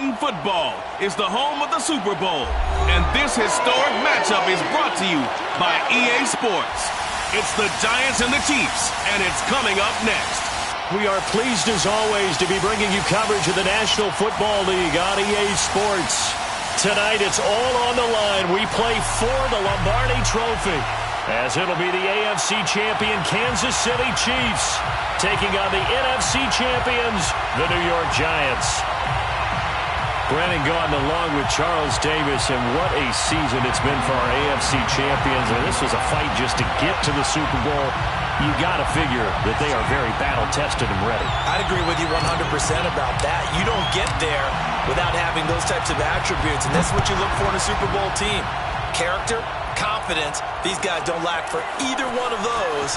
Madden Football is the home of the Super Bowl, and this historic matchup is brought to you by EA Sports. It's the Giants and the Chiefs, and it's coming up next. We are pleased, as always, to be bringing you coverage of the National Football League on EA Sports. Tonight, it's all on the line. We play for the Lombardi Trophy, as it'll be the AFC champion Kansas City Chiefs taking on the NFC champions, the New York Giants. Brennan Gaudin along with Charles Davis, and what a season it's been for our AFC champions. And this was a fight just to get to the Super Bowl. You got to figure that they are very battle-tested and ready. I'd agree with you 100% about that. You don't get there without having those types of attributes, and that's what you look for in a Super Bowl team. Character, confidence. These guys don't lack for either one of those.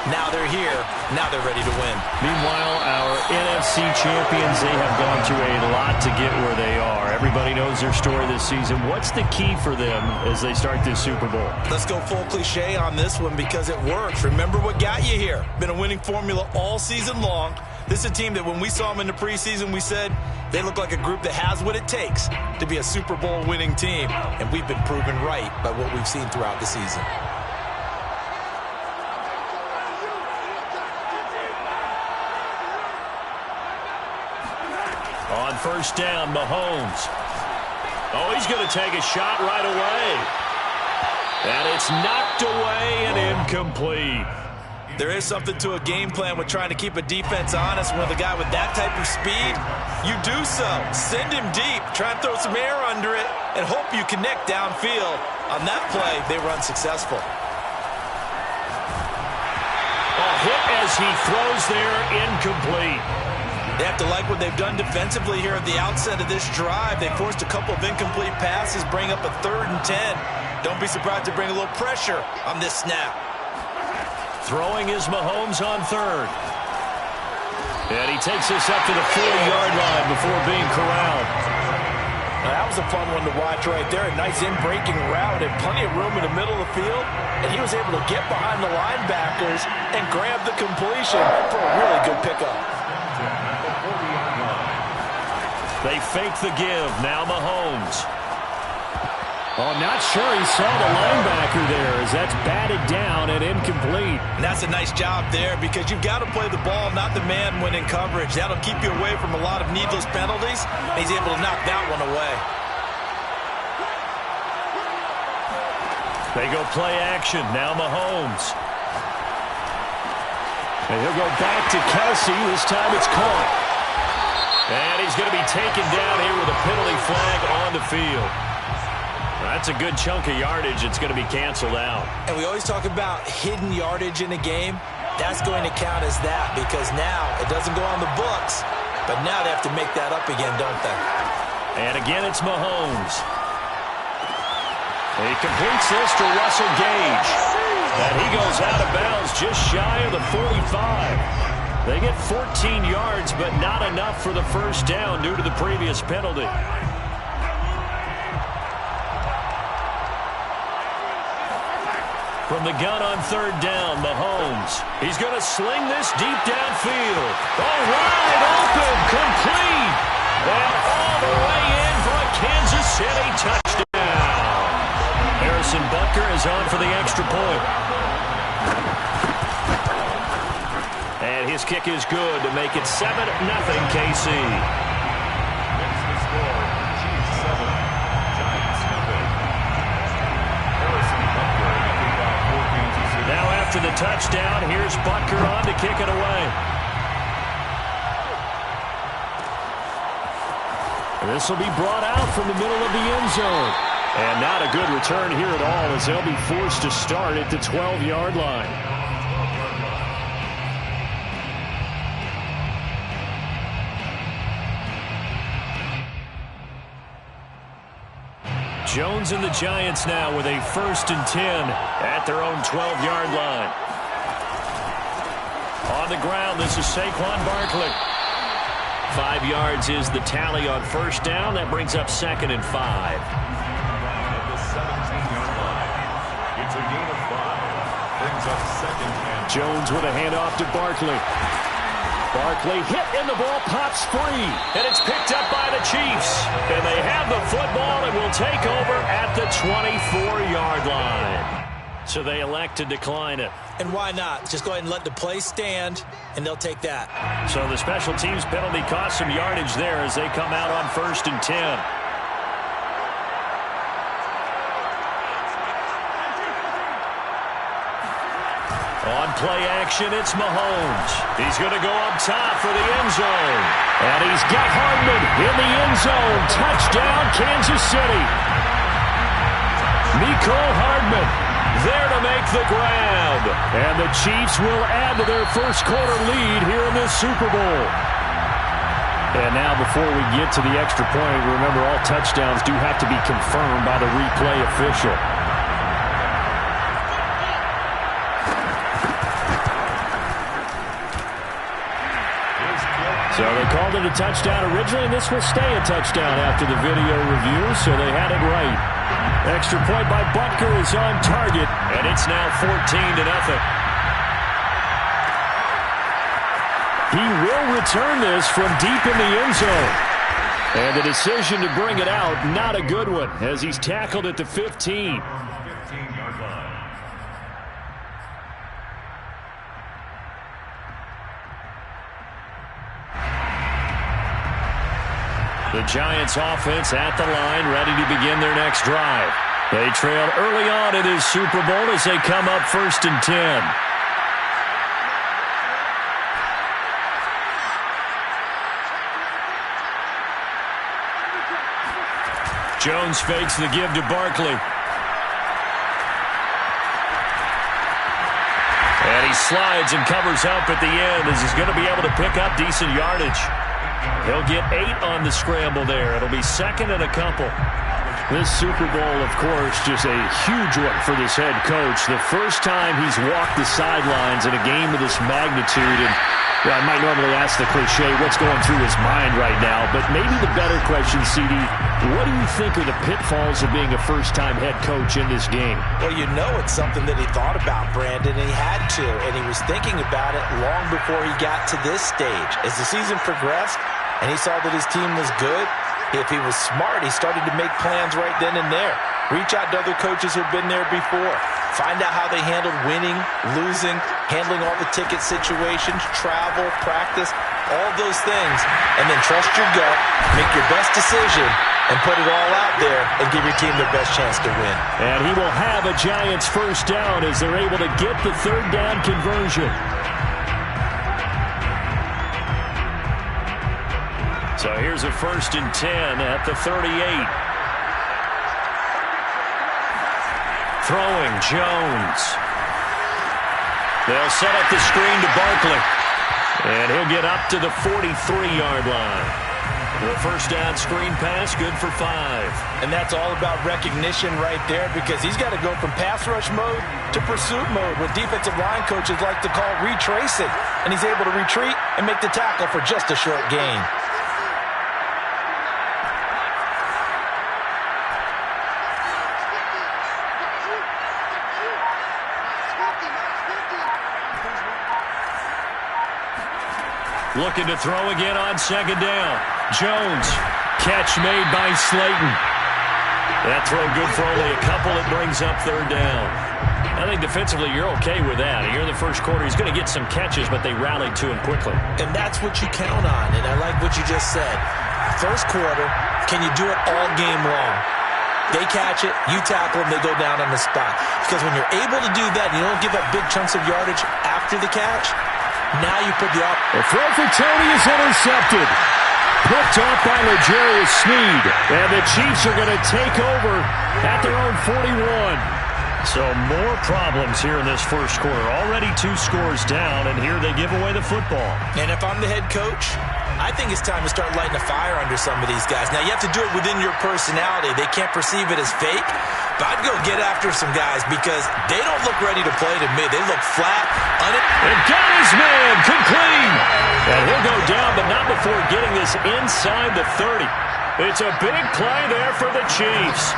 Now they're here. Now they're ready to win. Meanwhile, our NFC champions, they have gone through a lot to get where they are. Everybody knows their story this season. What's the key for them as they start this Super Bowl? Let's go full cliche on this one because it works. Remember what got you here. Been a winning formula all season long. This is a team that when we saw them in the preseason, we said they look like a group that has what it takes to be a Super Bowl winning team. And we've been proven right by what we've seen throughout the season. On first down, Mahomes. Oh, he's going to take a shot right away. And it's knocked away and incomplete. There is something to a game plan with trying to keep a defense honest. With a guy with that type of speed, you do so. Send him deep. Try and throw some air under it and hope you connect downfield. On that play, they run successful. A hit as he throws there, incomplete. They have to like what they've done defensively here at the outset of this drive. They forced a couple of incomplete passes, bring up a 3rd and 10. Don't be surprised to bring a little pressure on this snap. Throwing is Mahomes on 3rd. And he takes us up to the 40-yard line before being corralled. Now, that was a fun one to watch right there. A nice in-breaking route and plenty of room in the middle of the field. And he was able to get behind the linebackers and grab the completion for a really good pickup. They fake the give. Now Mahomes. Oh, not sure he saw the linebacker there as that's batted down and incomplete. And that's a nice job there because you've got to play the ball, not the man when in coverage. That'll keep you away from a lot of needless penalties. And he's able to knock that one away. They go play action. Now Mahomes. And he'll go back to Kelsey. This time it's caught. And he's going to be taken down here with a penalty flag on the field. That's a good chunk of yardage. It's going to be canceled out. And we always talk about hidden yardage in a game. That's going to count as that because now it doesn't go on the books. But now they have to make that up again, don't they? And again, it's Mahomes. He completes this to Russell Gage. And he goes out of bounds just shy of the 45. They get 14 yards, but not enough for the first down due to the previous penalty. From the gun on 3rd down, Mahomes. He's going to sling this deep downfield. Oh, wide open, complete. And all the way in for a Kansas City touchdown. Harrison Butker is on for the extra point. And his kick is good to make it 7-0 KC. Now after the touchdown, here's Butker on to kick it away. This will be brought out from the middle of the end zone. And not a good return here at all as they'll be forced to start at the 12-yard line. Jones and the Giants now with a 1st and 10 at their own 12-yard line. On the ground, this is Saquon Barkley. 5 yards is the tally on first down. That brings up 2nd and 5. At the 17-yard line, it's a gain of 5. Brings up 2nd and 5. Jones with a handoff to Barkley. Barkley hit and the ball pops free. And it's picked up by the Chiefs. And they have the football and will take over at the 24-yard line. So they elect to decline it. And why not? Just go ahead and let the play stand, and they'll take that. So the special teams penalty cost some yardage there as they come out on 1st and 10. On play action, it's Mahomes. He's going to go up top for the end zone. And he's got Hardman in the end zone. Touchdown, Kansas City. Mecole Hardman there to make the grab. And the Chiefs will add to their first quarter lead here in this Super Bowl. And now before we get to the extra point, remember all touchdowns do have to be confirmed by the replay official. So they called it a touchdown originally, and this will stay a touchdown after the video review, so they had it right. Extra point by Butker is on target, and it's now 14-0. He will return this from deep in the end zone. And the decision to bring it out, not a good one, as he's tackled at the 15. The Giants offense at the line, ready to begin their next drive. They trailed early on in this Super Bowl as they come up 1st and 10. Jones fakes the give to Barkley. And he slides and covers up at the end as he's going to be able to pick up decent yardage. He'll get 8 on the scramble there. It'll be 2nd and a couple. This Super Bowl, of course, just a huge one for this head coach. The first time he's walked the sidelines in a game of this magnitude. And well, I might normally ask the cliche, what's going through his mind right now? But maybe the better question, CD, what do you think are the pitfalls of being a first-time head coach in this game? Well, you know it's something that he thought about, Brandon, and he had to. And he was thinking about it long before he got to this stage. As the season progressed and he saw that his team was good, if he was smart, he started to make plans right then and there. Reach out to other coaches who've been there before. Find out how they handled winning, losing, handling all the ticket situations, travel, practice, all those things. And then trust your gut, make your best decision, and put it all out there and give your team the best chance to win. And he will have a Giants first down as they're able to get the 3rd down conversion. So here's a 1st and 10 at the 38. Throwing, Jones. They'll set up the screen to Barkley. And he'll get up to the 43-yard line. The first down screen pass, good for 5. And that's all about recognition right there, because he's got to go from pass rush mode to pursuit mode, what defensive line coaches like to call retracing. And he's able to retreat and make the tackle for just a short gain. Looking to throw again on 2nd down. Jones, catch made by Slayton. That throw good for only a couple. It brings up 3rd down. I think defensively you're okay with that. Here in the first quarter, he's going to get some catches, but they rallied to him quickly. And that's what you count on, and I like what you just said. First quarter, can you do it all game long? They catch it, you tackle them, they go down on the spot. Because when you're able to do that, you don't give up big chunks of yardage after the catch. Now you put the throw for Tony is intercepted. Picked off by L'Jarius Sneed. And the Chiefs are going to take over at their own 41. So more problems here in this first quarter. Already 2 scores down, and here they give away the football. And if I'm the head coach, I think it's time to start lighting a fire under some of these guys. Now, you have to do it within your personality. They can't perceive it as fake. But I'd go get after some guys because they don't look ready to play to me. They look flat. And got his man complete. And he'll go down, but not before getting this inside the 30. It's a big play there for the Chiefs.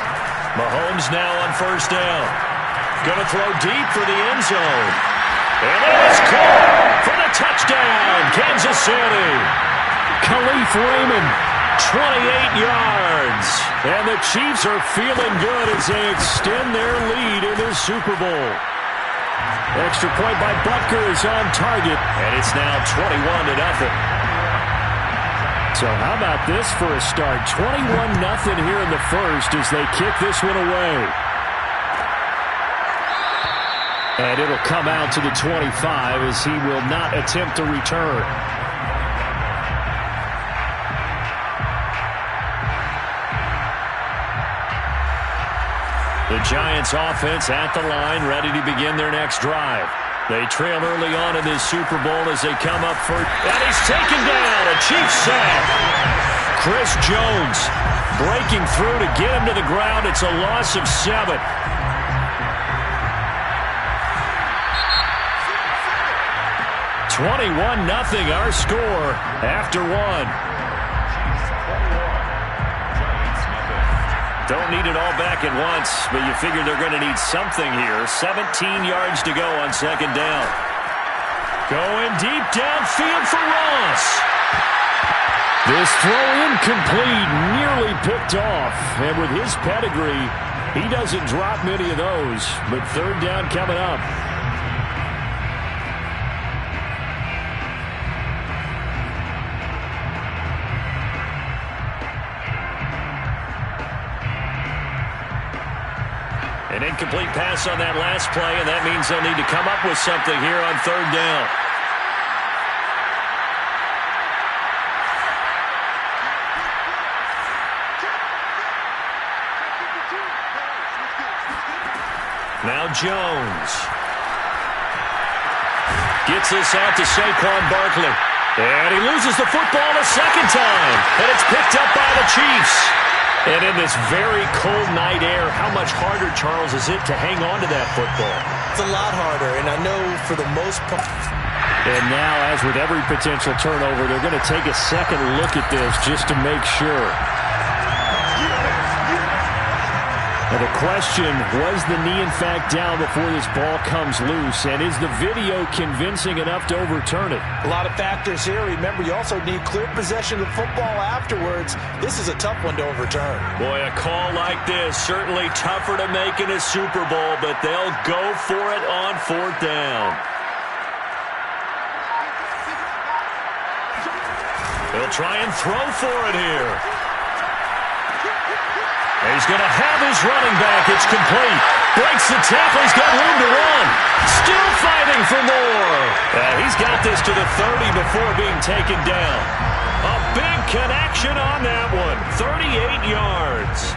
Mahomes now on 1st down. Going to throw deep for the end zone. And it is caught for the touchdown, Kansas City. Khalif Raymond, 28 yards. And the Chiefs are feeling good as they extend their lead in this Super Bowl. Extra point by Butker is on target, and it's now 21-0. So how about this for a start? 21-0 here in the first as they kick this one away. And it'll come out to the 25 as he will not attempt to return. The Giants offense at the line, ready to begin their next drive. They trail early on in this Super Bowl as they come up for, and he's taken down, a Chiefs sack. Chris Jones breaking through to get him to the ground. It's a loss of 7. (21-0) our score after 1. Don't need it all back at once, but you figure they're going to need something here. 17 yards to go on second down. Going deep downfield for Ross. This throw incomplete, nearly picked off. And with his pedigree, he doesn't drop many of those. But third down coming up. An incomplete pass on that last play, and that means they'll need to come up with something here on third down. Now Jones gets this out to Saquon Barkley. And he loses the football a second time. And it's picked up by the Chiefs. And in this very cold night air, how much harder, Charles, is it to hang on to that football? It's a lot harder, and I know for the most part. And now, as with every potential turnover, they're going to take a second look at this just to make sure. Now the question, was the knee in fact down before this ball comes loose? And is the video convincing enough to overturn it? A lot of factors here. Remember, you also need clear possession of football afterwards. This is a tough one to overturn. Boy, a call like this, certainly tougher to make in a Super Bowl, but they'll go for it on fourth down. They'll try and throw for it here. He's going to have his running back. It's complete. Breaks the tackle. He's got room to run. Still fighting for more. He's got this to the 30 before being taken down. A big connection on that one. 38 yards.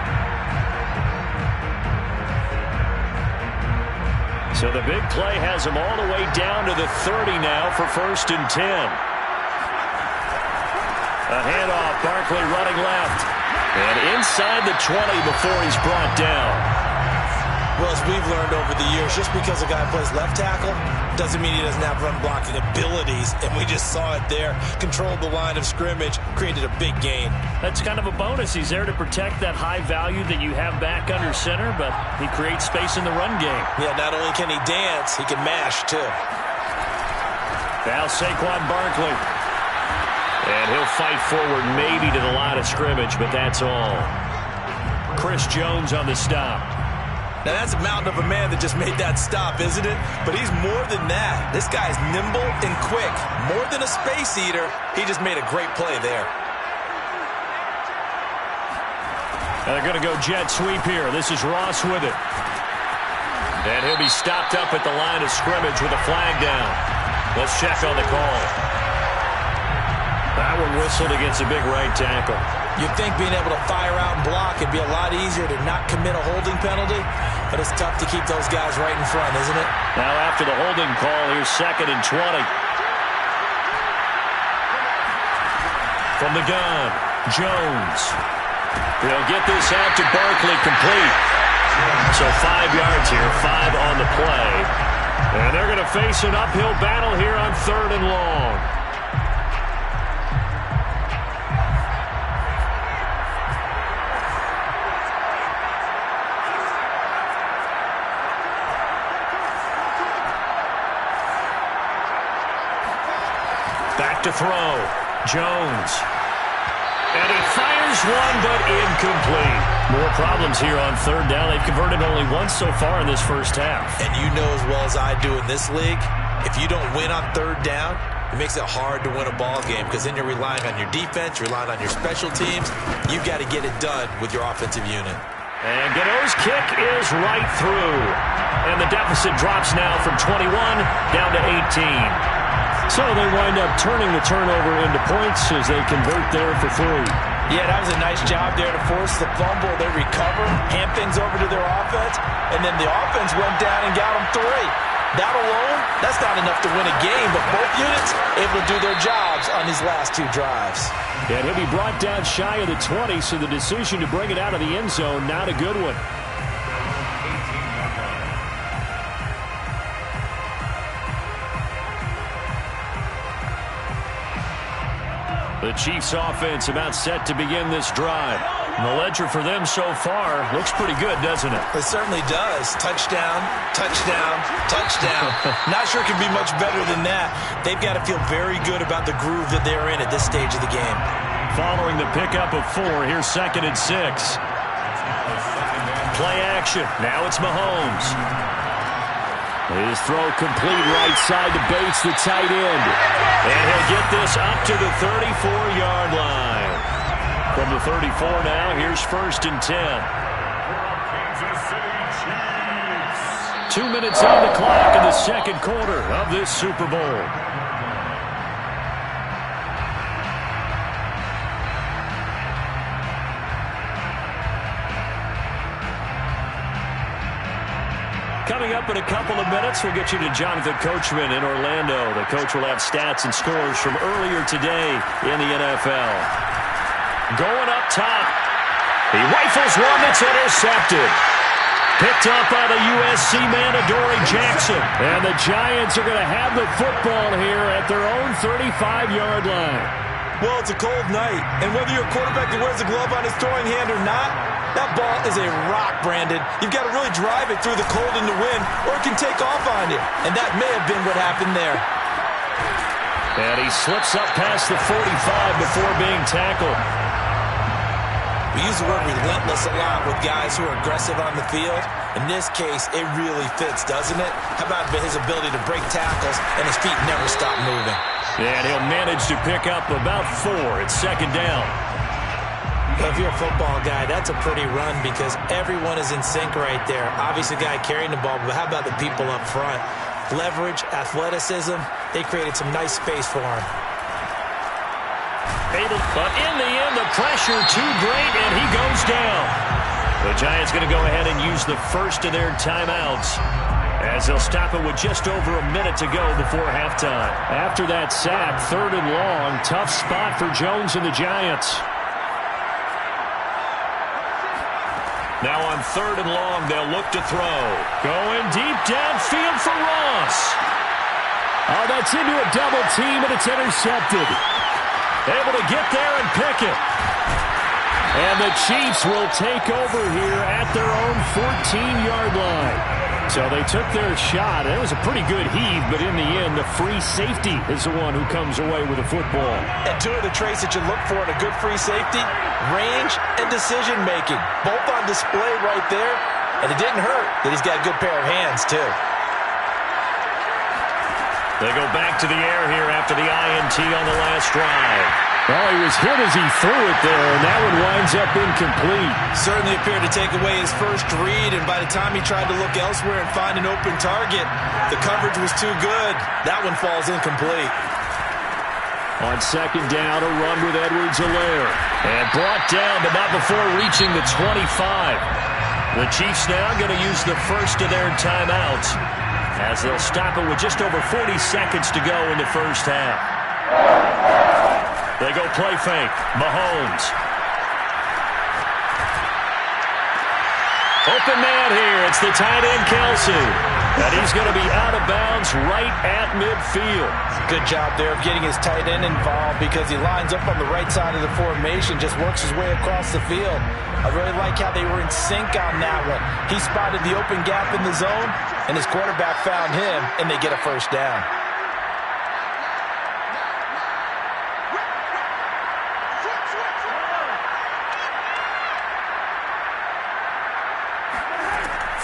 So the big play has him all the way down to the 30 now for 1st and 10. A handoff. Barkley running left. And inside the 20 before he's brought down. Well, as we've learned over the years, just because a guy plays left tackle doesn't mean he doesn't have run blocking abilities. And we just saw it there. Controlled the line of scrimmage, created a big gain. That's kind of a bonus. He's there to protect that high value that you have back under center, but he creates space in the run game. Yeah, not only can he dance, he can mash too. Now Saquon Barkley. And he'll fight forward maybe to the line of scrimmage, but that's all. Chris Jones on the stop. Now that's a mountain of a man that just made that stop, isn't it? But he's more than that. This guy's nimble and quick. More than a space eater, he just made a great play there. Now they're going to go jet sweep here. This is Ross with it. And he'll be stopped up at the line of scrimmage with a flag down. Let's check on the call. That one whistled against a big right tackle. You'd think being able to fire out and block would be a lot easier to not commit a holding penalty, but it's tough to keep those guys right in front, isn't it? Now after the holding call, here's 2nd and 20. From the gun, Jones. They'll get this out to Barkley, complete. So 5 yards here, 5 on the play. And they're going to face an uphill battle here on 3rd and long. to throw. Jones. And he fires one, but incomplete. More problems here on third down. They've converted only once so far in this first half. And you know as well as I do in this league, if you don't win on third down, it makes it hard to win a ball game because then you're relying on your defense, you're relying on your special teams. You've got to get it done with your offensive unit. And Gano's kick is right through. And the deficit drops now from 21 down to 18. So they wind up turning the turnover into points as they convert there for 3. Yeah, that was a nice job there to force the fumble. They recover, hand things over to their offense, and then the offense went down and got them 3. That alone, that's not enough to win a game, but both units able to do their jobs on these last 2 drives. And he'll be brought down shy of the 20, so the decision to bring it out of the end zone, not a good one. The Chiefs offense about set to begin this drive. And the ledger for them so far looks pretty good, doesn't it? It certainly does. Touchdown, touchdown, touchdown. Not sure it can be much better than that. They've got to feel very good about the groove that they're in at this stage of the game. Following the pickup of 4, here's 2nd and 6. Play action. Now it's Mahomes. His throw complete right side to Bates, the tight end. And he'll get this up to the 34-yard line. From the 34 now, here's 1st and 10. Kansas City Chiefs. 2 minutes on the clock in the second quarter of this Super Bowl. Coming up in a couple of minutes, we'll get you to Jonathan Coachman in Orlando. The coach will have stats and scores from earlier today in the NFL. Going up top. He rifles one that's intercepted. Picked up by the USC man, Adoree Jackson. And the Giants are going to have the football here at their own 35-yard line. Well, it's a cold night, and whether you're a quarterback that wears a glove on his throwing hand or not, that ball is a rock, Brandon. You've got to really drive it through the cold and the wind, or it can take off on you. And that may have been what happened there. And he slips up past the 45 before being tackled. We use the word relentless a lot with guys who are aggressive on the field. In this case, it really fits, doesn't it? How about his ability to break tackles and his feet never stop moving? And he'll manage to pick up about 4. It's 2nd down. If you're a football guy, that's a pretty run because everyone is in sync right there. Obviously, the guy carrying the ball, but how about the people up front? Leverage, athleticism, they created some nice space for him. But in the end, the pressure too great, and he goes down. The Giants going to go ahead and use the first of their timeouts as they'll stop it with just over a minute to go before halftime. After that sack, 3rd and long, tough spot for Jones and the Giants. Now on 3rd and long, they'll look to throw. Going deep downfield for Ross. Oh, that's into a double team, and it's intercepted. Able to get there and pick it. And the Chiefs will take over here at their own 14-yard line. So they took their shot. It was a pretty good heave, but in the end, the free safety is the one who comes away with the football. And 2 of the traits that you look for in a good free safety, range and decision-making. Both on display right there. And it didn't hurt that he's got a good pair of hands, too. They go back to the air here after the INT on the last drive. Well, he was hit as he threw it there, and that one winds up incomplete. Certainly appeared to take away his first read, and by the time he tried to look elsewhere and find an open target, the coverage was too good. That one falls incomplete. On 2nd down, a run with Edwards-Helaire. And brought down, but not before reaching the 25. The Chiefs now going to use the first of their timeouts, as they'll stop it with just over 40 seconds to go in the first half. They go play fake. Mahomes. Open man here. It's the tight end, Kelsey. And he's going to be out of bounds right at midfield. Good job there of getting his tight end involved because he lines up on the right side of the formation, just works his way across the field. I really like how they were in sync on that one. He spotted the open gap in the zone, and his quarterback found him, and they get a first down.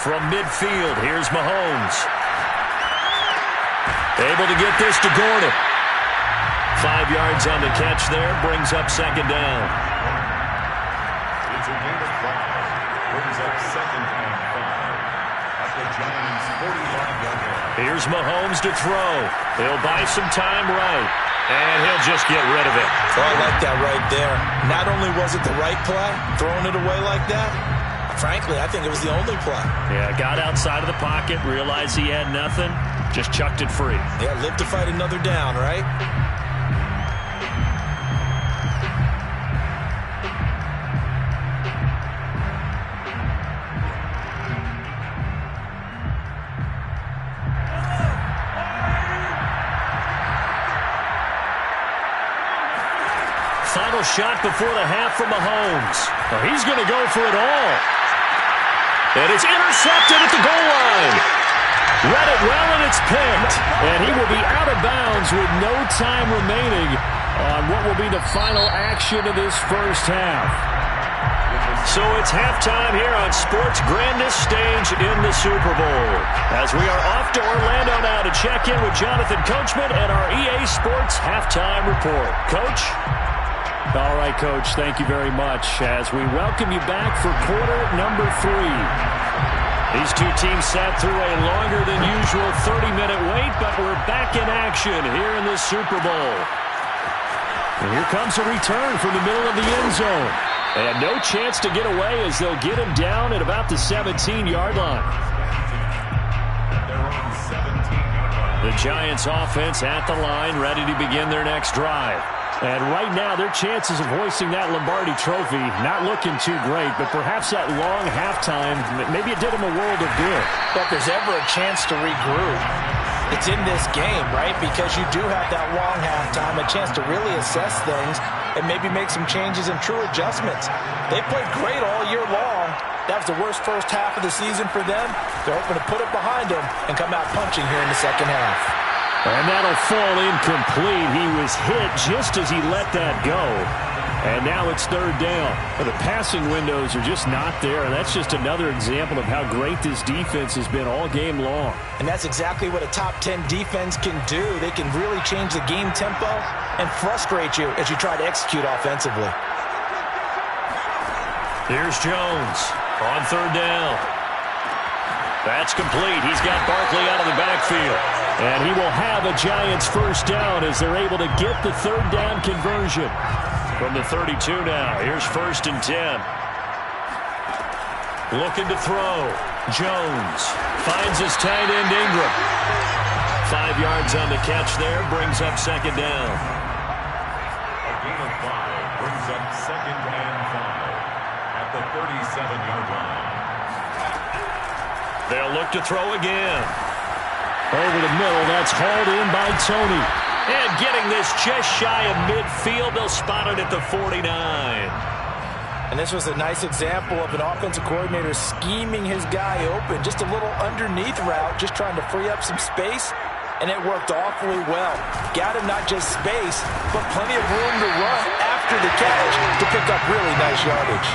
from midfield. Here's Mahomes. Able to get this to Gordon. 5 yards on the catch there. Brings up second down. It's a gain of 5. Brings up second and 5. At the Giants' 45-yard line. Here's Mahomes to throw. He'll buy some time right. And he'll just get rid of it. Oh, I like that right there. Not only was it the right play, throwing it away like that, frankly, I think it was the only play. Yeah, got outside of the pocket, realized he had nothing, just chucked it free. Yeah, live to fight another down, right? Final shot before the half from Mahomes. Well, he's going to go for it all. And it's intercepted at the goal line. Read it well, and it's picked. And he will be out of bounds with no time remaining on what will be the final action of this first half. So it's halftime here on sports' grandest stage in the Super Bowl. As we are off to Orlando now to check in with Jonathan Coachman and our EA Sports halftime report. Coach? All right, Coach, thank you very much as we welcome you back for quarter number 3. These two teams sat through a longer than usual 30-minute wait, but we're back in action here in the Super Bowl. And here comes a return from the middle of the end zone. And no chance to get away as they'll get him down at about the 17-yard line. The Giants offense at the line, ready to begin their next drive. And right now, their chances of hoisting that Lombardi trophy not looking too great, but perhaps that long halftime, maybe it did them a world of good. If there's ever a chance to regroup, it's in this game, right? Because you do have that long halftime, a chance to really assess things and maybe make some changes and true adjustments. They played great all year long. That was the worst first half of the season for them. They're hoping to put it behind them and come out punching here in the second half. And that'll fall incomplete. He was hit just as he let that go. And now it's third down. But the passing windows are just not there. And that's just another example of how great this defense has been all game long. And that's exactly what a top 10 defense can do. They can really change the game tempo and frustrate you as you try to execute offensively. Here's Jones on third down. That's complete. He's got Barkley out of the backfield. And he will have a Giants first down as they're able to get the third down conversion. From the 32 now, here's first and 10. Looking to throw. Jones finds his tight end Ingram. 5 yards on the catch there, brings up second down. A gain of 5 brings up second and 5 at the 37-yard line. They'll look to throw again. Over the middle, that's hauled in by Tony. And getting this just shy of midfield, they'll spot it at the 49. And this was a nice example of an offensive coordinator scheming his guy open. Just a little underneath route, just trying to free up some space. And it worked awfully well. Got him not just space, but plenty of room to run after the catch to pick up really nice yardage.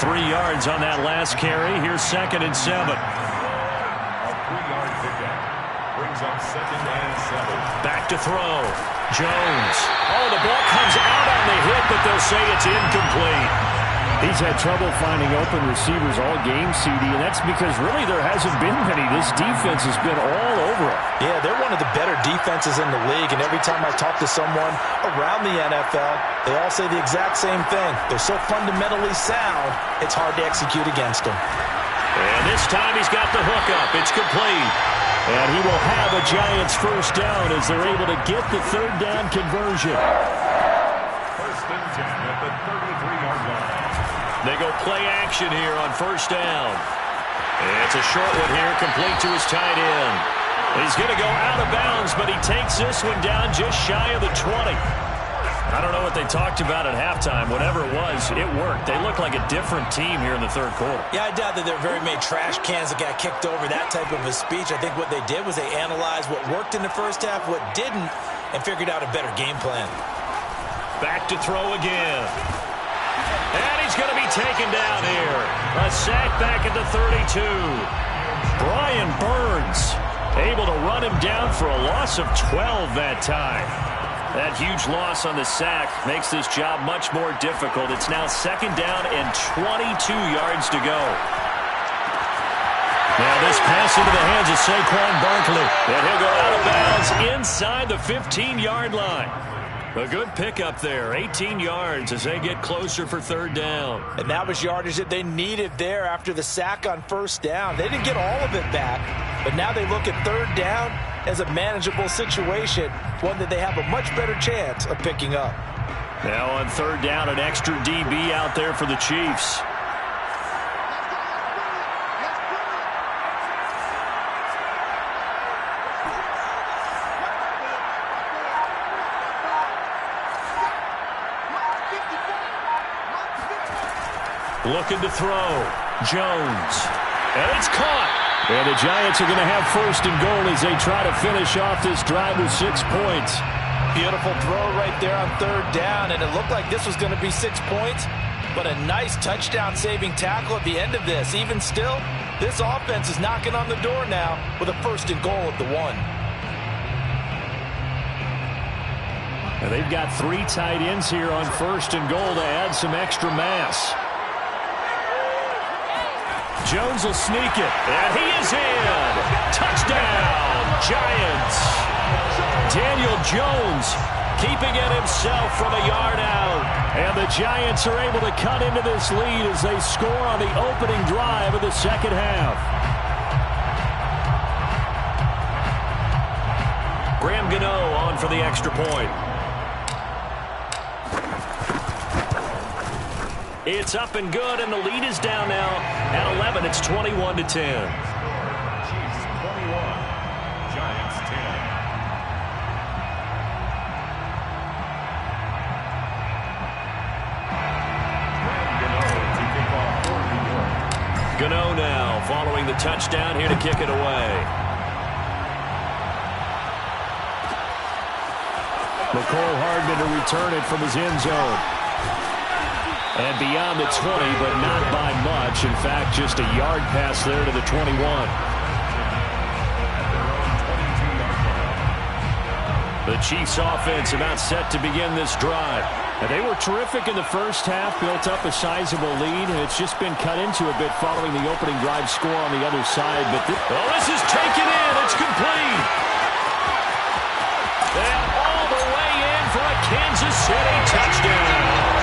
3 yards on that last carry. Here's second and 7. A 3-yard pickup brings up second and 7. Back to throw. Jones. Oh, the ball comes out on the hit, but they'll say it's incomplete. He's had trouble finding open receivers all game, CD, and that's because really there hasn't been many. This defense has been all over him. Yeah, they're one of the better defenses in the league, and every time I talk to someone around the NFL, they all say the exact same thing. They're so fundamentally sound, it's hard to execute against them. And this time he's got the hook up. It's complete. And he will have a Giants first down as they're able to get the third down conversion. First and 10 at the 33-yard line. They go play action here on first down. It's a short one here, complete to his tight end. He's going to go out of bounds, but he takes this one down just shy of the 20. I don't know what they talked about at halftime. Whatever it was, it worked. They look like a different team here in the third quarter. Yeah, I doubt that there are very many trash cans that got kicked over that type of a speech. I think what they did was they analyzed what worked in the first half, what didn't, and figured out a better game plan. Back to throw again. And he's going to be taken down here. A sack back at the 32. Brian Burns able to run him down for a loss of 12 that time. That huge loss on the sack makes this job much more difficult. It's now 2nd down and 22 yards to go. Now this pass into the hands of Saquon Barkley. And he'll go out of bounds inside the 15-yard line. A good pickup there, 18 yards as they get closer for 3rd down. And that was yardage that they needed there after the sack on 1st down. They didn't get all of it back, but now they look at 3rd down as a manageable situation, one that they have a much better chance of picking up. Now on 3rd down, an extra DB out there for the Chiefs. Looking to throw. Jones. And it's caught. And the Giants are going to have 1st and goal as they try to finish off this drive with 6 points. Beautiful throw right there on 3rd down, and it looked like this was going to be 6 points, but a nice touchdown-saving tackle at the end of this. Even still, this offense is knocking on the door now with a 1st and goal at the 1. And they've got 3 tight ends here on 1st and goal to add some extra mass. Jones will sneak it, and he is in. Touchdown, Giants. Daniel Jones keeping it himself from a yard out. And the Giants are able to cut into this lead as they score on the opening drive of the 2nd half. Graham Gano on for the extra point. It's up and good, and the lead is down now at 11. It's 21-10. Chiefs 21, Giants 10. Gano now following the touchdown here to kick it away. McCole Hardman to return it from his end zone. And beyond the 20, but not by much. In fact, just a yard pass there to the 21. The Chiefs offense about set to begin this drive. And they were terrific in the 1st half, built up a sizable lead, and it's just been cut into a bit following the opening drive score on the other side. But this is taken in. It's complete. And all the way in for a Kansas City touchdown.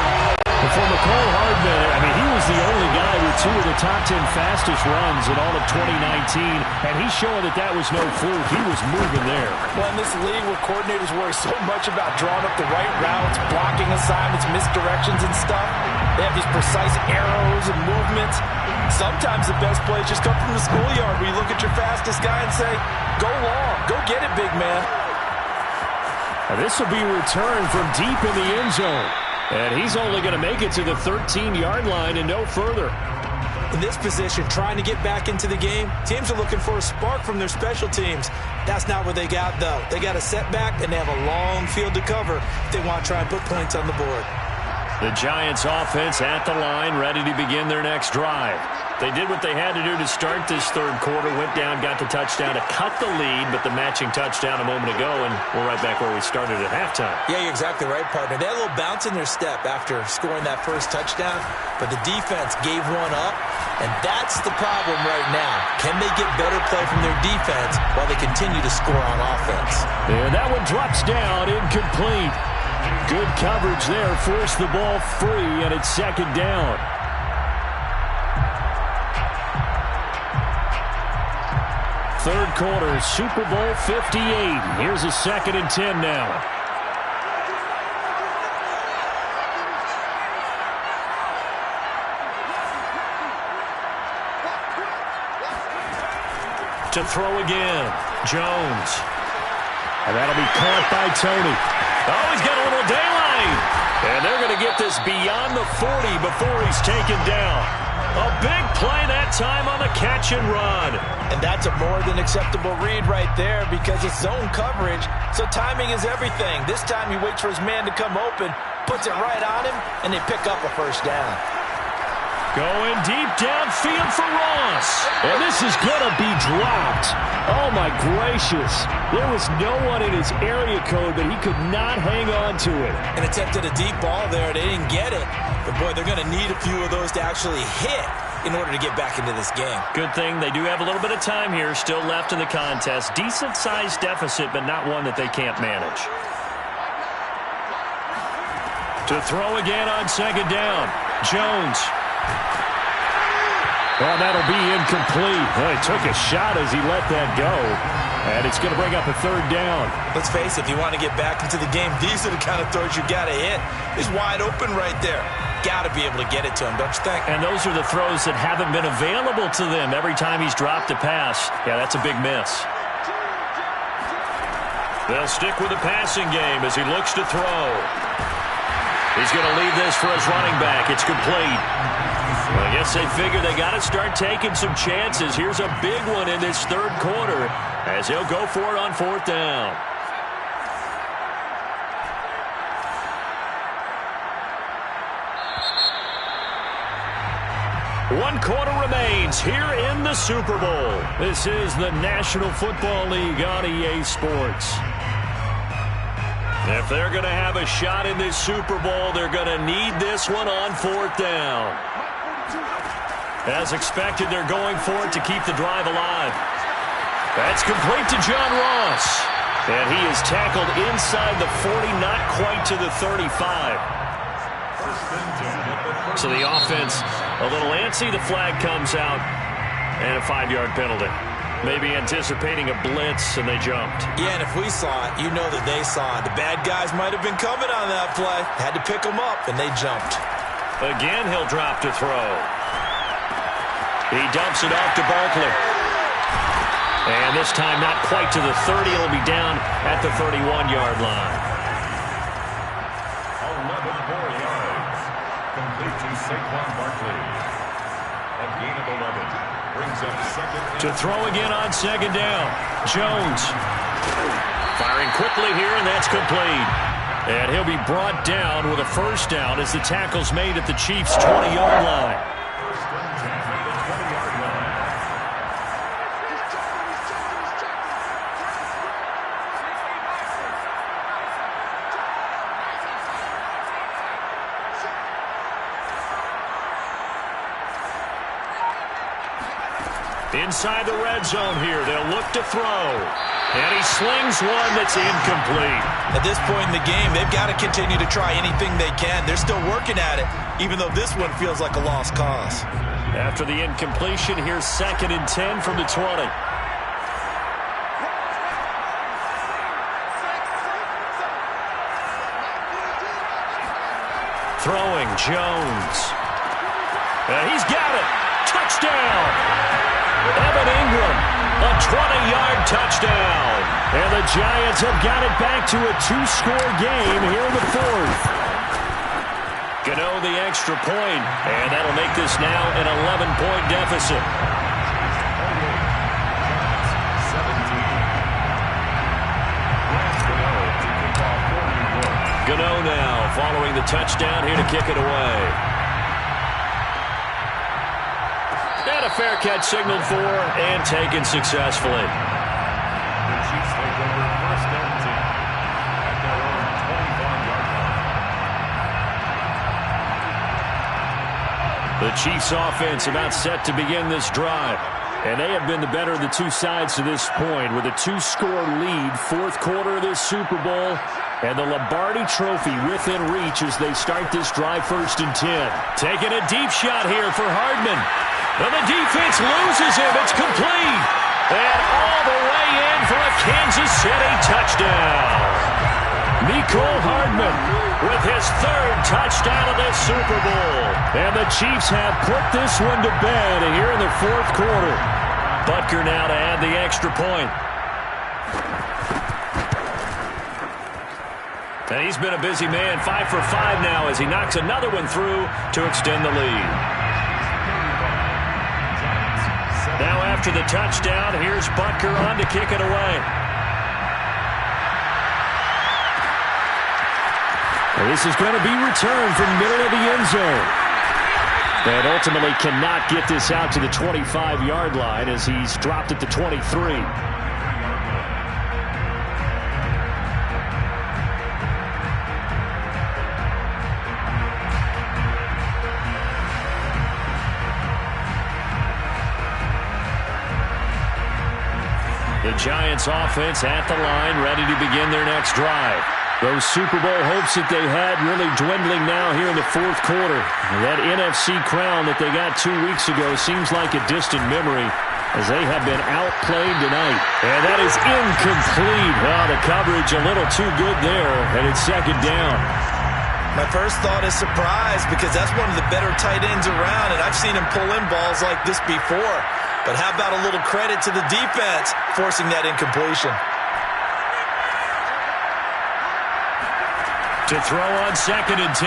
For McCole Hardman, I mean, he was the only guy with 2 of the top 10 fastest runs in all of 2019, and he's showing that that was no fluke. He was moving there. Well, in this league where coordinators worry so much about drawing up the right routes, blocking assignments, misdirections and stuff, they have these precise arrows and movements. Sometimes the best plays just come from the schoolyard where you look at your fastest guy and say, go long, go get it, big man. Now, this will be returned from deep in the end zone. And he's only going to make it to the 13-yard line and no further. In this position, trying to get back into the game, teams are looking for a spark from their special teams. That's not what they got, though. They got a setback, and they have a long field to cover if they want to try and put points on the board. The Giants offense at the line, ready to begin their next drive. They did what they had to do to start this 3rd quarter, went down, got the touchdown to cut the lead, but the matching touchdown a moment ago, and we're right back where we started at halftime. Yeah, you're exactly right, partner. They had a little bounce in their step after scoring that 1st touchdown, but the defense gave one up, and that's the problem right now. Can they get better play from their defense while they continue to score on offense? And that one drops down, incomplete. Good coverage there, forced the ball free, and it's 2nd down. Third quarter, Super Bowl 58. Here's a 2nd and 10 now. To throw again, Jones. And that'll be caught by Tony. Oh, he's got a little daylight. And they're going to get this beyond the 40 before he's taken down. A big play that time on the catch and run. And that's a more than acceptable read right there because it's zone coverage, so timing is everything. This time he waits for his man to come open, puts it right on him, and they pick up a first down. Going deep downfield for Ross. And this is going to be dropped. Oh, my gracious. There was no one in his area code, but he could not hang on to it. And attempted a deep ball there. They didn't get it. But, boy, they're going to need a few of those to actually hit in order to get back into this game. Good thing they do have a little bit of time here still left in the contest. Decent-sized deficit, but not one that they can't manage. To throw again on second down. Jones. Oh, that'll be incomplete. Well, he took a shot as he let that go. And it's going to bring up a third down. Let's face it, if you want to get back into the game, these are the kind of throws you got to hit. He's wide open right there. Got to be able to get it to him, don't you think? And those are the throws that haven't been available to them every time he's dropped a pass. Yeah, that's a big miss. They'll stick with the passing game as he looks to throw. He's going to leave this for his running back. It's complete. Well, I guess they figure they got to start taking some chances. Here's a big one in this third quarter as he'll go for it on fourth down. One quarter remains here in the Super Bowl. This is the National Football League on EA Sports. If they're going to have a shot in this Super Bowl, they're going to need this one on fourth down. As expected, they're going for it to keep the drive alive. That's complete to John Ross. And he is tackled inside the 40, not quite to the 35. So the offense a little antsy. The flag comes out and a 5-yard penalty. Maybe anticipating a blitz, and they jumped. Yeah, and if we saw it, you know that they saw it. The bad guys might have been coming on that play. Had to pick them up, and they jumped. Again, he'll drop to throw. He dumps it off to Barkley. And this time not quite to the 30. It'll be down at the 31-yard line. 11 more yards. Complete to Saquon Barkley. A gain of 11. Brings up second. To throw again on second down. Jones. Firing quickly here, and that's complete. And he'll be brought down with a first down as the tackle's made at the Chiefs' 20-yard line. Inside the red zone here, they'll look to throw. And he slings one that's incomplete. At this point in the game, they've got to continue to try anything they can. They're still working at it, even though this one feels like a lost cause. After the incompletion, here's 2nd and 10 from the 20. Throwing, Jones. And he's got it. Touchdown. Evan Ingram, a 20-yard touchdown. And the Giants have got it back to a 2-score game here in the fourth. Gano the extra point, and that'll make this now an 11-point deficit. Gano now following the touchdown here to kick it away. And a fair catch signaled for and taken successfully. The Chiefs take over first and 10 at their own 25-yard line. The Chiefs offense about set to begin this drive. And they have been the better of the two sides to this point with a 2-score lead, fourth quarter of this Super Bowl. And the Lombardi Trophy within reach as they start this drive 1st and 10. Taking a deep shot here for Hardman. And the defense loses him. It's complete. And all the way in for a Kansas City touchdown. Mecole Hardman with his 3rd touchdown of this Super Bowl. And the Chiefs have put this one to bed here in the fourth quarter. Butker now to add the extra point. And he's been a busy man, 5 for 5 now as he knocks another one through to extend the lead. Now after the touchdown, here's Butker on to kick it away. And this is going to be returned from middle of the end zone. And ultimately cannot get this out to the 25-yard line as he's dropped at the 23. The Giants offense at the line, ready to begin their next drive. Those Super Bowl hopes that they had really dwindling now here in the fourth quarter. That NFC crown that they got 2 weeks ago seems like a distant memory as they have been outplayed tonight. And that is incomplete. Oh, the coverage a little too good there, and it's second down. My first thought is surprise because that's one of the better tight ends around, and I've seen him pull in balls like this before. But how about a little credit to the defense forcing that incompletion? To throw on 2nd and 10.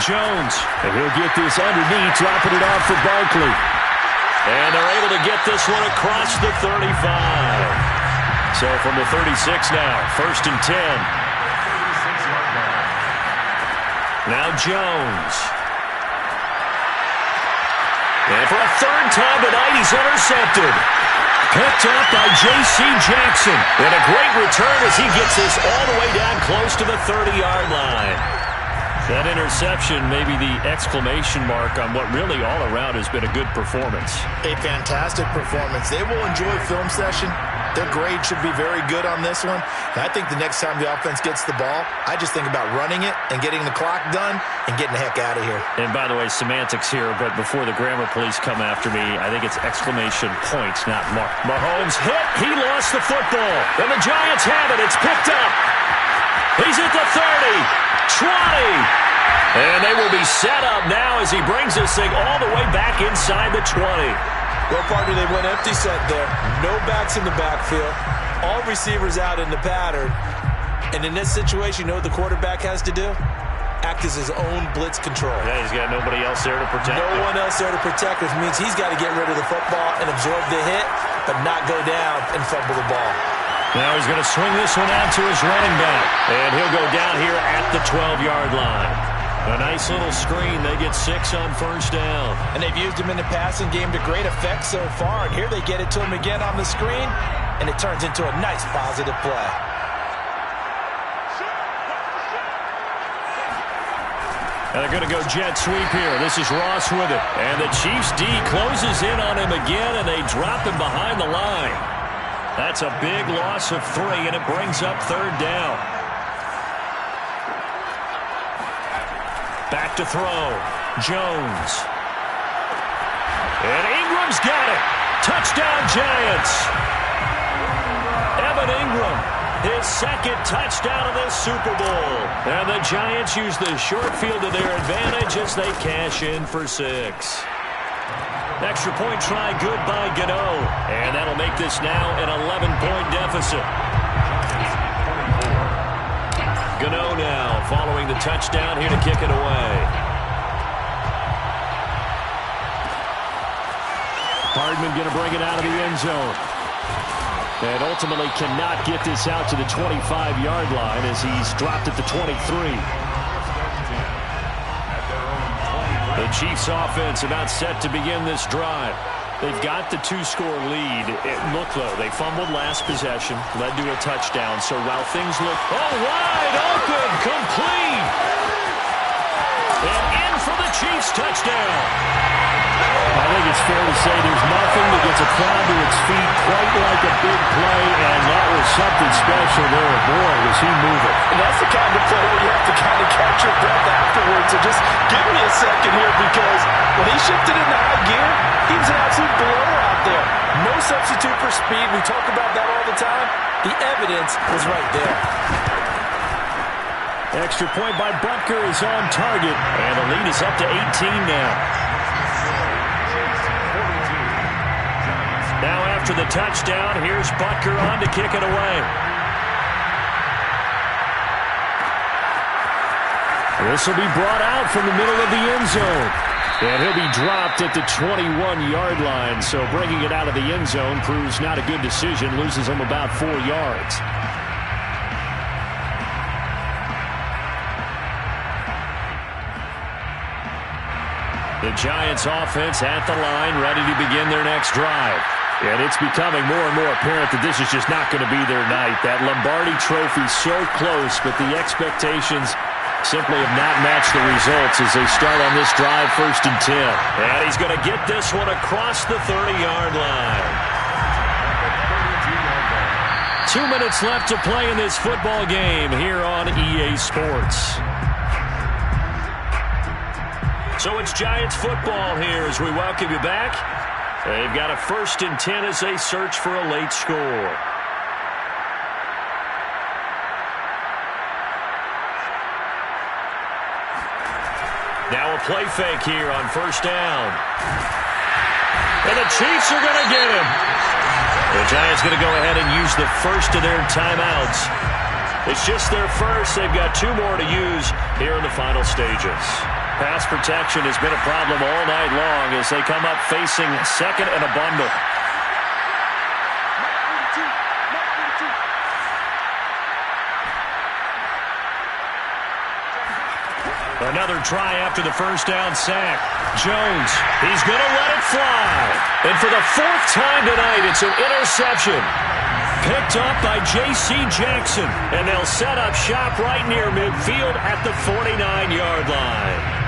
Jones. And he'll get this underneath, dropping it off for Barkley. And they're able to get this one across the 35. So from the 36 now, 1st and 10. Now Jones. And for a third time tonight, he's intercepted. Picked up by J.C. Jackson. And a great return as he gets this all the way down close to the 30-yard line. That interception may be the exclamation mark on what really all around has been a good performance. A fantastic performance. They will enjoy film session. Their grade should be very good on this one. And I think the next time the offense gets the ball, I just think about running it and getting the clock done and getting the heck out of here. And by the way, semantics here, but before the grammar police come after me, I think it's exclamation points, not mark. Mahomes hit. He lost the football. And the Giants have it. It's picked up. He's at the 30, 20. And they will be set up now as he brings this thing all the way back inside the 20. Well, partner, they went empty set there. No backs in the backfield. All receivers out in the pattern. And in this situation, you know what the quarterback has to do? Act as his own blitz control. Yeah, he's got nobody else there to protect him. No one else there to protect, which means he's got to get rid of the football and absorb the hit, but not go down and fumble the ball. Now he's going to swing this one out to his running back. And he'll go down here at the 12-yard line. A nice little screen. They get 6 on 1st down. And they've used him in the passing game to great effect so far. And here they get it to him again on the screen, and it turns into a nice positive play. And they're going to go jet sweep here. This is Ross with it. And the Chiefs D closes in on him again, and they drop him behind the line. That's a big loss of 3, and it brings up 3rd down. Back to throw. Jones. And Ingram's got it. Touchdown, Giants. Evan Ingram, his 2nd touchdown of this Super Bowl. And the Giants use the short field to their advantage as they cash in for 6. Extra point try good by Gano. And that'll make this now an 11-point deficit. Gano now following the touchdown here to kick it away. Hardman going to bring it out of the end zone. And ultimately cannot get this out to the 25-yard line as he's dropped at the 23. The Chiefs offense about set to begin this drive. They've got the 2-score lead. It looked low. They fumbled last possession, led to a touchdown. So while things look, wide open, complete. And in for the Chiefs touchdown. I think it's fair to say there's nothing that gets a crowd to its feet quite like a big play, and that was something special there. Boy, was he moving. And that's the kind of play where you have to kind of catch your breath afterwards. So just give me a second here, because when he shifted into high gear, he was an absolute blower out there. No substitute for speed. We talk about that all the time. The evidence was right there. Extra point by Butker is on target, and the lead is up to 18 now. Now after the touchdown, here's Butker on to kick it away. This will be brought out from the middle of the end zone. And he'll be dropped at the 21-yard line. So bringing it out of the end zone proves not a good decision. Loses him about 4 yards. The Giants offense at the line, ready to begin their next drive. And it's becoming more and more apparent that this is just not going to be their night. That Lombardi Trophy so close, but the expectations simply have not matched the results as they start on this drive, 1st and 10. And he's going to get this one across the 30-yard line. 2 minutes left to play in this football game here on EA Sports. So it's Giants football here as we welcome you back. They've got a 1st and 10 as they search for a late score. Now a play fake here on 1st down. And the Chiefs are going to get him. The Giants going to go ahead and use the first of their timeouts. It's just their first. They've got 2 more to use here in the final stages. Pass protection has been a problem all night long as they come up facing 2nd and a bundle. Another try after the 1st down sack. Jones, he's going to let it fly. And for the 4th time tonight, it's an interception. Picked up by J.C. Jackson. And they'll set up shop right near midfield at the 49-yard line.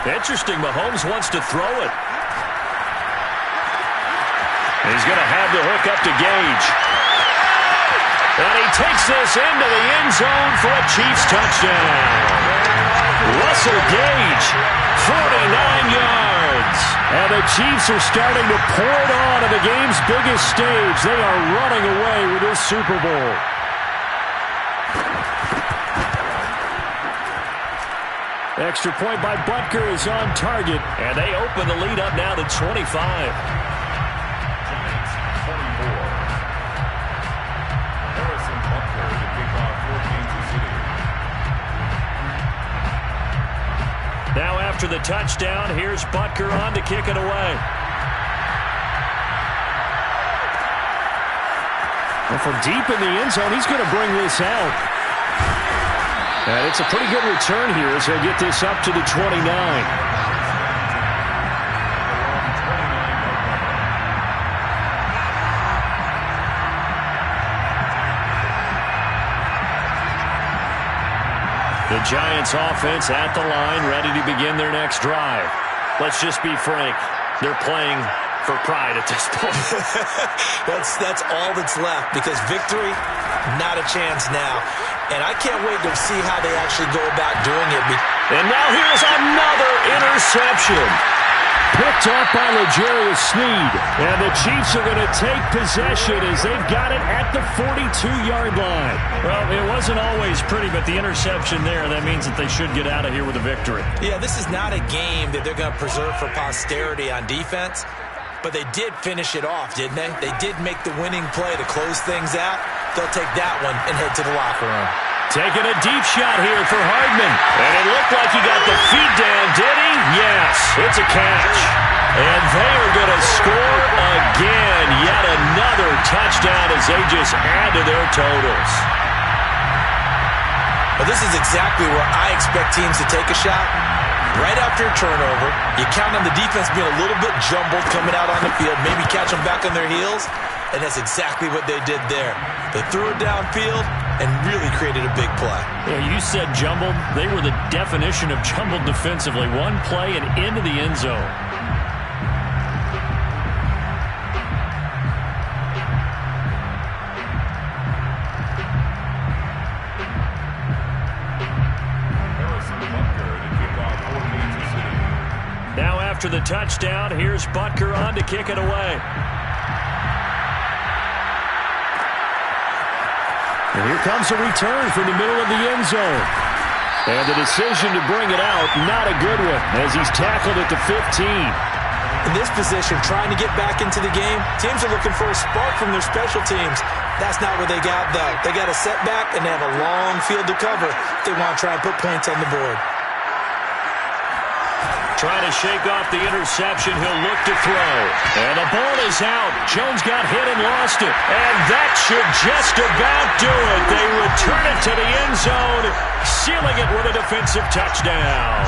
Interesting, Mahomes wants to throw it. He's going to have the hook up to Gage. And he takes this into the end zone for a Chiefs touchdown. Russell Gage, 49 yards. And the Chiefs are starting to pour it on at the game's biggest stage. They are running away with this Super Bowl. Extra point by Butker is on target, and they open the lead up now to 25. Harrison Butker to kick off for Kansas City. Now after the touchdown, here's Butker on to kick it away. And from deep in the end zone, he's going to bring this out. And it's a pretty good return here as he'll get this up to the 29. The Giants offense at the line, ready to begin their next drive. Let's just be frank. They're playing for pride at this point. That's all that's left because victory, not a chance now. And I can't wait to see how they actually go about doing it. And now here's another interception. Picked up by L'Jarius Sneed. And the Chiefs are going to take possession as they've got it at the 42-yard line. Well, it wasn't always pretty, but the interception there, that means that they should get out of here with a victory. Yeah, this is not a game that they're going to preserve for posterity on defense. But they did finish it off, didn't they? They did make the winning play to close things out. They'll take that one and head to the locker room. Taking a deep shot here for Hardman. And it looked like he got the feet down, did he? Yes, it's a catch. And they are going to score again. Yet another touchdown as they just add to their totals. Well, this is exactly where I expect teams to take a shot. Right after a turnover, you count on the defense being a little bit jumbled coming out on the field, maybe catch them back on their heels, and that's exactly what they did there. They threw it downfield and really created a big play. Yeah, you said jumbled. They were the definition of jumbled defensively. One play and into the end zone. Now after the touchdown, here's Butker on to kick it away. And here comes a return from the middle of the end zone. And the decision to bring it out, not a good one, as he's tackled at the 15. In this position, trying to get back into the game, teams are looking for a spark from their special teams. That's not what they got, though. They got a setback, and they have a long field to cover if they want to try and put points on the board. Trying to shake off the interception. He'll look to throw. And the ball is out. Jones got hit and lost it. And that should just about do it. They return it to the end zone, sealing it with a defensive touchdown.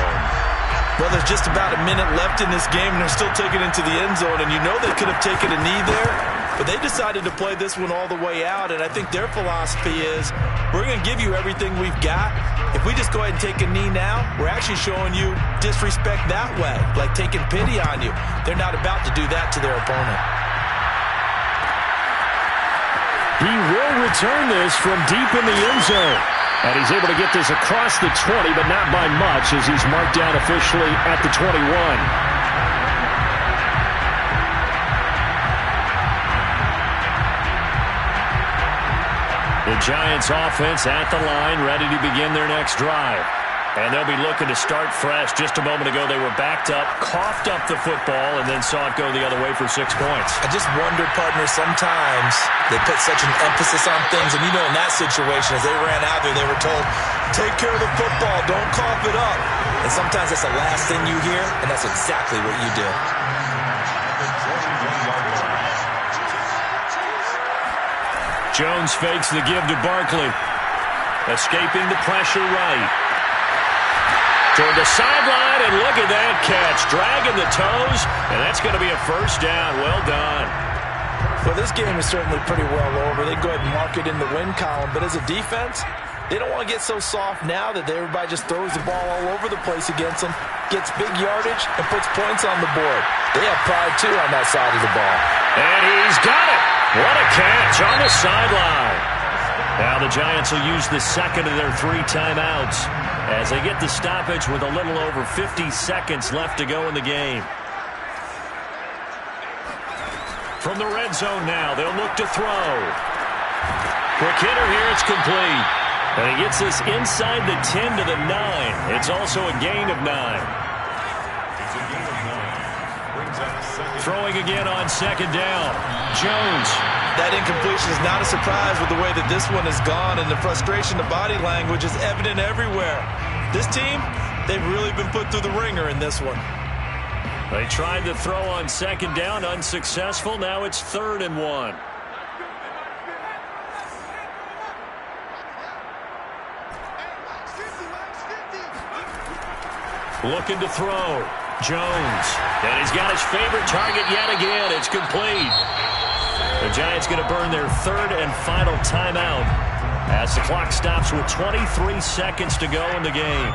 Well, there's just about a minute left in this game, and they're still taking it to the end zone. And you know they could have taken a knee there, but they decided to play this one all the way out. And I think their philosophy is, we're going to give you everything we've got. If we just go ahead and take a knee now, we're actually showing you disrespect that way, like taking pity on you. They're not about to do that to their opponent. He will return this from deep in the end zone. And he's able to get this across the 20, but not by much, as he's marked down officially at the 21. The Giants offense at the line, ready to begin their next drive. And they'll be looking to start fresh. Just a moment ago, they were backed up, coughed up the football, and then saw it go the other way for 6 points. I just wonder, partner, sometimes they put such an emphasis on things. And, you know, in that situation, as they ran out there, they were told, take care of the football, don't cough it up. And sometimes that's the last thing you hear, and that's exactly what you did. Jones fakes the give to Barkley. Escaping the pressure right. Toward the sideline, and look at that catch. Dragging the toes, and that's going to be a first down. Well done. Well, this game is certainly pretty well over. They go ahead and mark it in the win column. But as a defense, they don't want to get so soft now that everybody just throws the ball all over the place against them, gets big yardage, and puts points on the board. They have pride, too, on that side of the ball. And he's got it. What a catch on the sideline. Now the Giants will use the second of their 3 timeouts as they get the stoppage with a little over 50 seconds left to go in the game. From the red zone now, they'll look to throw. Quick hitter here, it's complete. And he gets this inside the 10 to the 9. It's also a gain of 9. Throwing again on second down. Jones. That incompletion is not a surprise with the way that this one has gone, and the frustration, the body language is evident everywhere. This team, they've really been put through the ringer in this one. They tried to throw on second down, unsuccessful. Now it's 3rd and 1. Looking to throw. Jones. And he's got his favorite target yet again. It's complete. The Giants going to burn their 3rd and final timeout as the clock stops with 23 seconds to go in the game.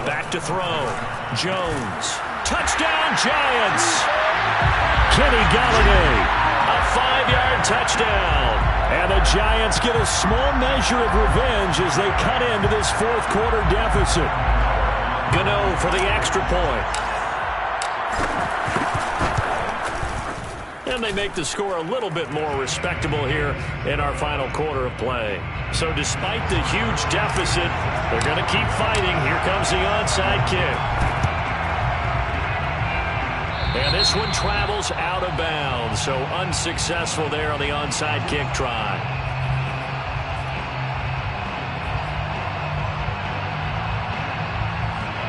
Back to throw. Jones. Touchdown, Giants. Kenny Golladay. A 5-yard touchdown. And the Giants get a small measure of revenge as they cut into this 4th quarter deficit. Gano for the extra point. And they make the score a little bit more respectable here in our final quarter of play. So despite the huge deficit, they're going to keep fighting. Here comes the onside kick. And this one travels out of bounds, so unsuccessful there on the onside kick try.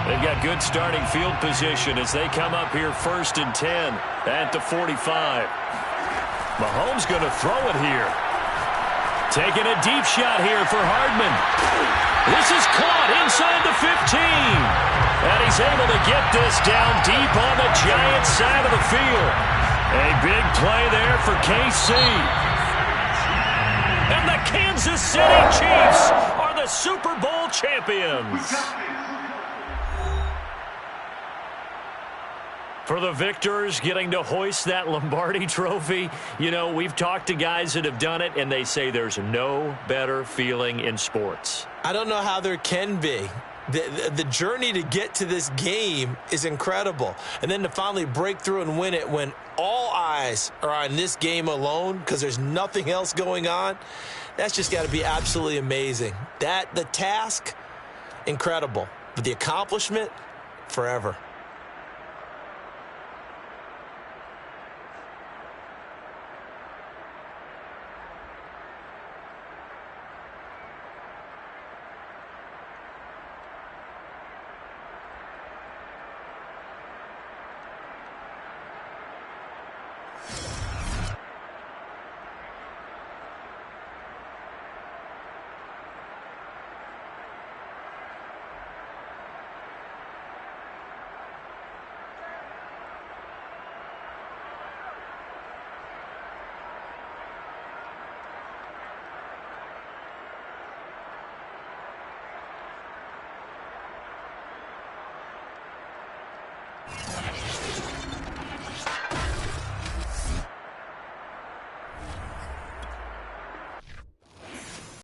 They've got good starting field position as they come up here 1st and 10 at the 45. Mahomes going to throw it here. Taking a deep shot here for Hardman. This is caught inside the 15. And he's able to get this down deep on the Giants side of the field. A big play there for KC. And the Kansas City Chiefs are the Super Bowl champions. For the victors, getting to hoist that Lombardi trophy, you know, we've talked to guys that have done it, and they say there's no better feeling in sports. I don't know how there can be. The journey to get to this game is incredible. And then to finally break through and win it when all eyes are on this game alone because there's nothing else going on, that's just got to be absolutely amazing. The task, incredible. But the accomplishment, forever.